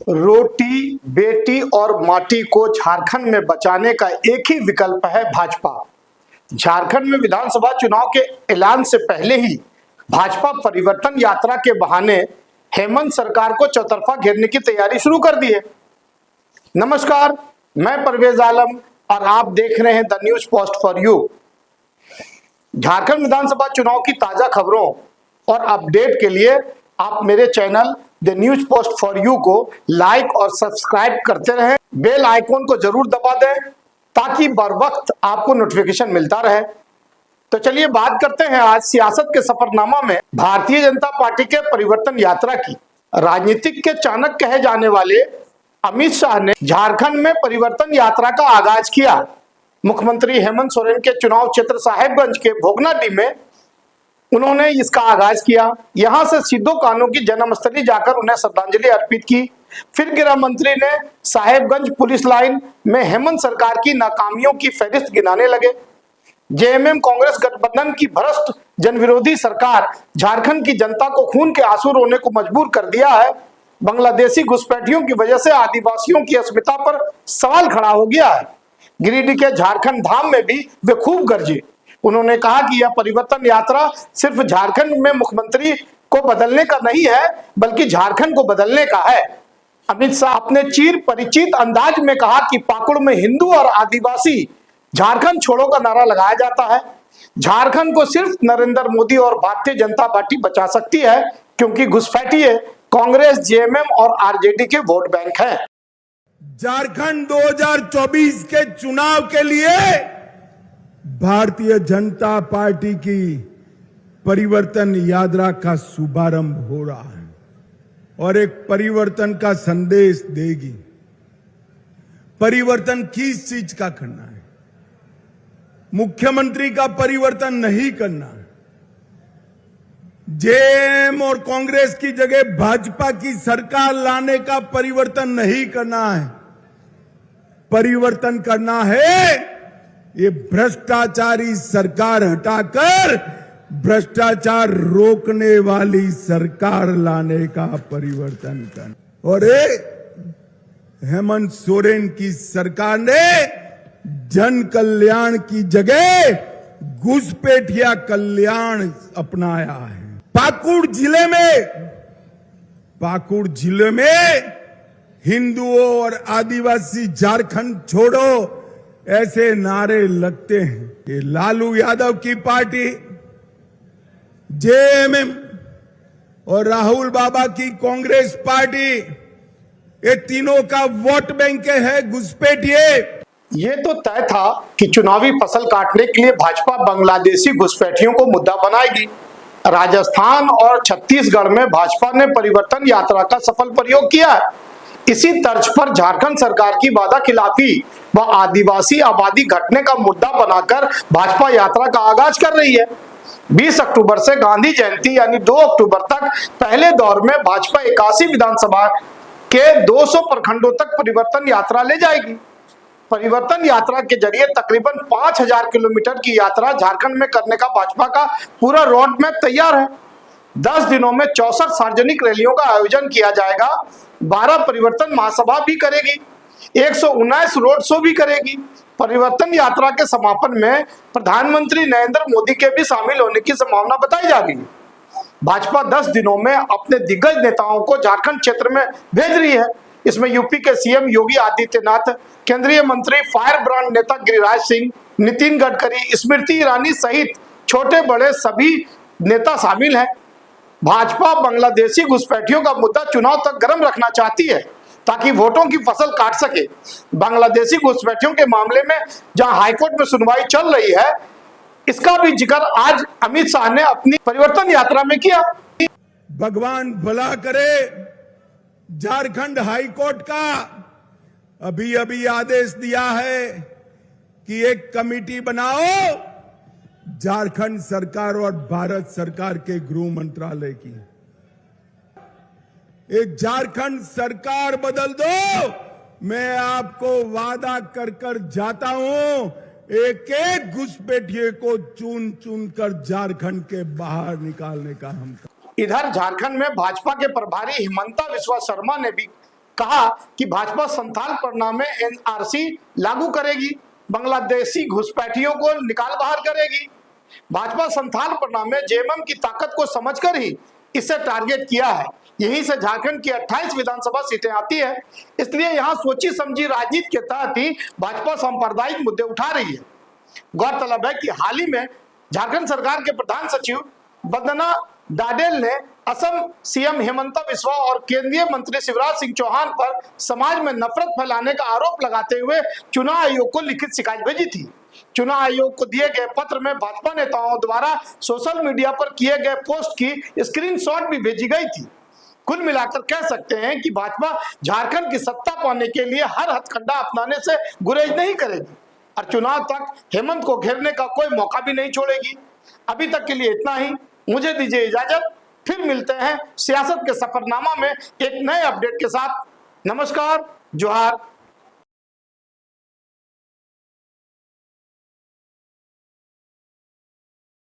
रोटी, बेटी और माटी को झारखंड में बचाने का एक ही विकल्प है भाजपा। झारखंड में विधानसभा चुनाव के ऐलान से पहले ही भाजपा परिवर्तन यात्रा के बहाने हेमंत सरकार को चौतरफा घेरने की तैयारी शुरू कर दी है। नमस्कार, मैं परवेज आलम और आप देख रहे हैं the news post for you. Jharkhand विधानसभा चुनाव की ताजा खबरों और अपडेट के लिए आप मेरे channel the news post for you को लाइक और सब्सक्राइब करते रहें। बेल आइकॉन को जरूर दबा दें ताकि बर वक्त आपको नोटिफिकेशन मिलता रहे। तो चलिए बात करते हैं आज सियासत के सफरनामा में भारतीय जनता पार्टी के परिवर्तन यात्रा की। राजनीतिक के चाणक्य कहे जाने वाले अमित शाह ने झारखंड में परिवर्तन यात्रा का आगाज किया। मुख्यमंत्री हेमंत सोरेन के चुनाव क्षेत्र साहेबगंज के भोगनाडीह में उन्होंने इसका आगाज किया। यहां से सिद्धो कान्हू की जन्मस्थली जाकर उन्हें श्रद्धांजलि अर्पित की। फिर गृह मंत्री ने साहेबगंज पुलिस लाइन में हेमंत सरकार की नाकामियों की फहरिस्त गिनाने लगे। जेएमएम कांग्रेस गठबंधन की भ्रष्ट जनविरोधी सरकार झारखंड की जनता को खून के आंसू रोने को मजबूर कर दिया है। बांग्लादेशी घुसपैठियों की वजह से आदिवासियों की अस्मिता पर सवाल खड़ा हो गया है। गिरिडीह के झारखंड धाम में भी वे खूब गरजे। उन्होंने कहा कि यह परिवर्तन यात्रा सिर्फ झारखंड में मुख्यमंत्री को बदलने का नहीं है, बल्कि झारखंड को बदलने का है। अमित शाह अपने चिर परिचित अंदाज में कहा कि पाकुड़ में हिंदू और आदिवासी झारखंड छोड़ो का नारा लगाया जाता है। झारखंड को सिर्फ नरेंद्र मोदी और भारतीय जनता पार्टी बचा सकती है, क्योंकि घुसपैठिए कांग्रेस, जेएमएम और आरजेडी के वोट बैंक हैं। झारखंड 2024 के चुनाव के लिए भारतीय जनता पार्टी की परिवर्तन यात्रा का शुभारंभ हो रहा है और एक परिवर्तन का संदेश देगी। परिवर्तन किस चीज का करना है? मुख्यमंत्री का परिवर्तन नहीं करना है। जेएम और कांग्रेस की जगह भाजपा की सरकार लाने का परिवर्तन नहीं करना है। परिवर्तन करना है ये भ्रष्टाचारी सरकार हटाकर भ्रष्टाचार रोकने वाली सरकार लाने का परिवर्तन करना। और हेमंत सोरेन की सरकार ने जन कल्याण की जगह घुसपैठिया कल्याण अपनाया है। पाकुड़ जिले में हिंदुओं और आदिवासी झारखंड छोड़ो ऐसे नारे लगते हैं कि लालू यादव की पार्टी, जेएमएम और राहुल बाबा की कांग्रेस पार्टी, ये तीनों का वोट बैंक है घुसपैठिए। ये तो तय था कि चुनावी फसल काटने के लिए भाजपा बांग्लादेशी घुसपैठियों को मुद्दा बनाएगी। राजस्थान और छत्तीसगढ़ में भाजपा ने परिवर्तन यात्रा का सफल प्रयोग किया है। इसी तर्ज पर झारखंड सरकार की वादा खिलाफी व आदिवासी आबादी घटने का मुद्दा बनाकर भाजपा यात्रा का आगाज कर रही है। 20 अक्टूबर से गांधी जयंती यानी 2 अक्टूबर तक पहले दौर में भाजपा 81 विधानसभा के 200 प्रखंडों तक परिवर्तन यात्रा ले जाएगी। परिवर्तन यात्रा के जरिए तकरीबन 5000 किलोमीटर की यात्रा झारखंड में करने का भाजपा का पूरा रोड मैप तैयार है। 10 दिनों में 64 सार्वजनिक रैलियों का आयोजन किया जाएगा। 12 परिवर्तन महासभा भी करेगी, 119 रोड शो भी करेगी। परिवर्तन यात्रा के समापन में प्रधानमंत्री नरेंद्र मोदी के भी शामिल होने की संभावना बताई जा रही है। भाजपा 10 दिनों में अपने दिग्गज नेताओं को झारखंड क्षेत्र में भेज रही है। इसमें यूपी के सीएम योगी आदित्यनाथ, केंद्रीय मंत्री फायर ब्रांड नेता गिरिराज सिंह, नितिन गडकरी, स्मृति ईरानी सहित छोटे बड़े सभी नेता शामिल हैं। भाजपा बांग्लादेशी घुसपैठियों का मुद्दा चुनाव तक गर्म रखना चाहती है ताकि वोटों की फसल काट सके। बांग्लादेशी घुसपैठियों के मामले में जहां हाईकोर्ट में सुनवाई चल रही है, इसका भी जिक्र आज अमित शाह ने अपनी परिवर्तन यात्रा में किया। भगवान भला करे। झारखंड हाईकोर्ट का अभी आदेश दिया है कि एक कमेटी बनाओ झारखंड सरकार और भारत सरकार के गृह मंत्रालय की। एक झारखंड सरकार बदल दो, मैं आपको वादा कर जाता हूं, एक एक घुसपैठिए को चुन चुन कर झारखंड के बाहर निकालने का हम। इधर झारखंड में भाजपा के प्रभारी हिमंता बिस्वा शर्मा ने भी कहा कि भाजपा संथाल पन्ना में एनआरसी लागू करेगी, बांग्लादेशी घुसपैठियों को निकाल बाहर करेगी। भाजपा संथाल पन्ना में जेएमएम की ताकत को समझकर ही इसे टारगेट किया है। यहीं से झारखंड की 28 विधानसभा सीटें आती है, इसलिए यहां सोची समझी राजनीति के तहत ही भाजपा सांप्रदायिक मुद्दे उठा रही है। गौरतलब है कि हाल ही में झारखंड सरकार के प्रधान सचिव वंदना डाडेल ने असम सीएम हेमंत बिस्वा और केंद्रीय मंत्री शिवराज सिंह चौहान पर समाज में नफरत फैलाने का आरोप लगाते हुए चुनाव आयोग को लिखित शिकायत भेजी थी। चुनाव आयोग को दिए गए पत्र में भाजपा नेताओं द्वारा सोशल मीडिया पर किए गए पोस्ट की स्क्रीनशॉट भी भेजी गई थी। कुल मिलाकर कह सकते हैं कि भाजपा झारखंड की सत्ता पाने के लिए हर हथकंडा अपनाने से गुरेज नहीं करेगी और चुनाव तक हेमंत को घेरने का कोई मौका भी नहीं छोड़ेगी। अभी तक के लिए इतना ही, मुझे दीजिए इजाजत, फिर मिलते हैं सियासत के सफरनामा में एक नए अपडेट के साथ। नमस्कार, जोहार।